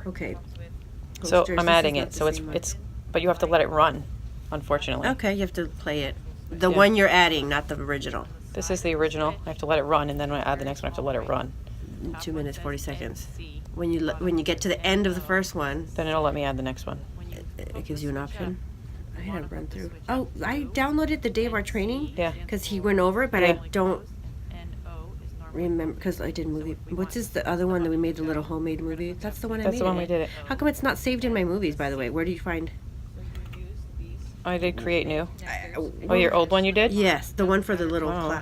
Okay. So Posters. I'm This is adding not it. the So same one. it's, but you have to let it run, unfortunately. Okay, you have to play it. The Yeah. one you're adding, not the original. This is the original. I have to let it run, and then when I add the next one, I have to let it run. 2 minutes 40 seconds. When you get to the end of the first one, Then it'll let me add the next one. it gives you an option. I had to run through. Oh, I downloaded the day of our training. Yeah. Because he went over it, but Yeah. I don't remember because I did a movie. What's this? The other one that we made, the little homemade movie. That's the one I made. That's the one we did it. How come it's not saved in my movies? By the way, where do you find? I did create new. Oh, your old one you did? Yes, the one for the little. Oh.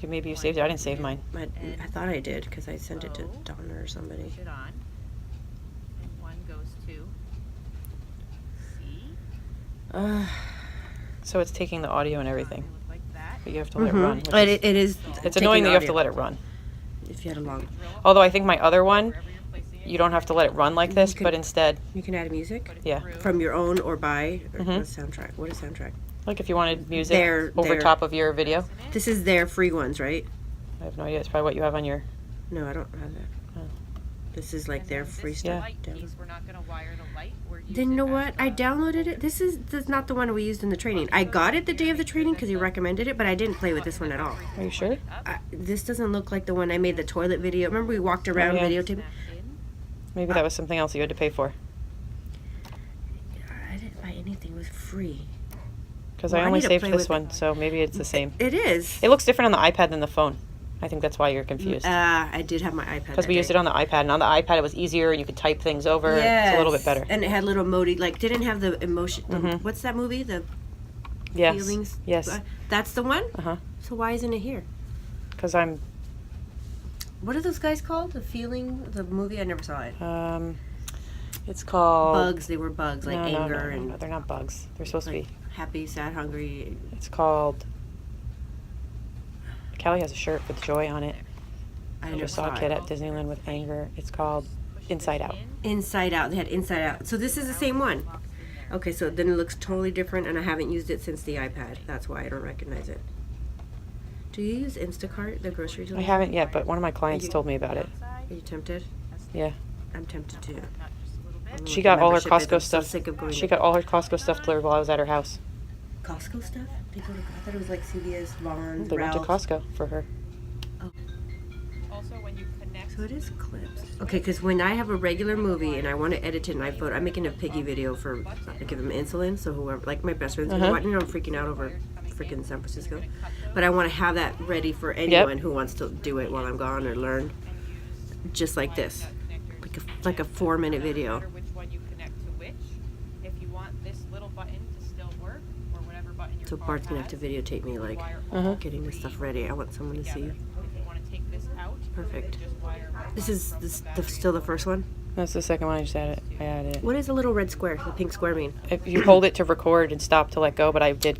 Maybe you saved it. I didn't save mine. I thought I did because I sent it to Donna or somebody. It on, and one goes to C. So it's taking the audio and everything, Look like that. but you have to let it run. which But is- it is. it's annoying that you have to let it run. If you had a long, Although I think my other one, Wherever you're placing it, you don't have to let it run like this, You could- but instead, you can add music yeah. from your own or buy or Mhm. a soundtrack. What is soundtrack? Like if you wanted music They're- over they're- top of your video. This is their free ones, right? I have no idea. It's probably what you have on your. No, I don't have that. Oh. This is like their free This stuff. light piece, we're not going to wire the light. We're Then you know using what? I downloaded it. This is not the one we used in the training. I got it the day of the training because he recommended it, but I didn't play with this one at all. Are you sure? This doesn't look like the one I made the toilet video. Remember we walked around yeah. videotaping? Maybe that was something else you had to pay for. I didn't buy anything. It was free. Because Well, I I only need to saved play this with one, so maybe it's the same. It is. It looks different on the iPad than the phone. I think that's why you're confused. I did have my iPad. Because we used it on the iPad, and on the iPad it was easier, and you could type things over. Yes. It's a little bit better. And it had little emoji, like didn't have the emotion. Mhm. What's that movie? The Yes. feelings. Yes. That's the one. Uh-huh. So why isn't it here? Because I'm, What are those guys called? The feeling, the movie. I never saw it. it's called... Bugs. They were bugs, like No, anger no, and they're not bugs. They're supposed to like be. happy, sad, hungry. It's called... Callie has a shirt with joy on it. I I never just saw a saw kid it. at Disneyland with anger. It's called Inside Out. Inside Out. They had Inside Out. So this is the same one. Okay, so then it looks totally different, and I haven't used it since the iPad. That's why I don't recognize it. Do you use Instacart, the grocery I delivery? haven't yet, but one of my clients told me about it. Are you tempted? Yeah. I'm tempted too. I'm She looking got at all her membership is, I'm Costco so stuff. sick of going She to got all her Costco stuff delivered while I was at her house. Costco stuff. They go to, I thought it was like CVS, Vons, They went to Ralph's. Costco for her. Also, when you connect So it is clips. Okay, because when I have a regular movie and I want to edit it and I put, I'm making a piggy video for, I give him insulin, so whoever, like my best friends, Uh-huh. you know, I'm freaking out over freaking San Francisco. But I want to have that ready for anyone who wants to do it while I'm gone or learn. Just like this. Like a 4-minute video. which one you connect to which. If you want this little button to still work, or whatever button your So phone Bart's gonna have has, to videotape me like wire Uh-huh. getting this stuff ready. I want someone to see. together. If you want to take this out, Perfect. just wire This is still the first one. That's the second one I just added. I added it. What does the little red square, the pink square mean? If you hold it to record and stop to let go, but I did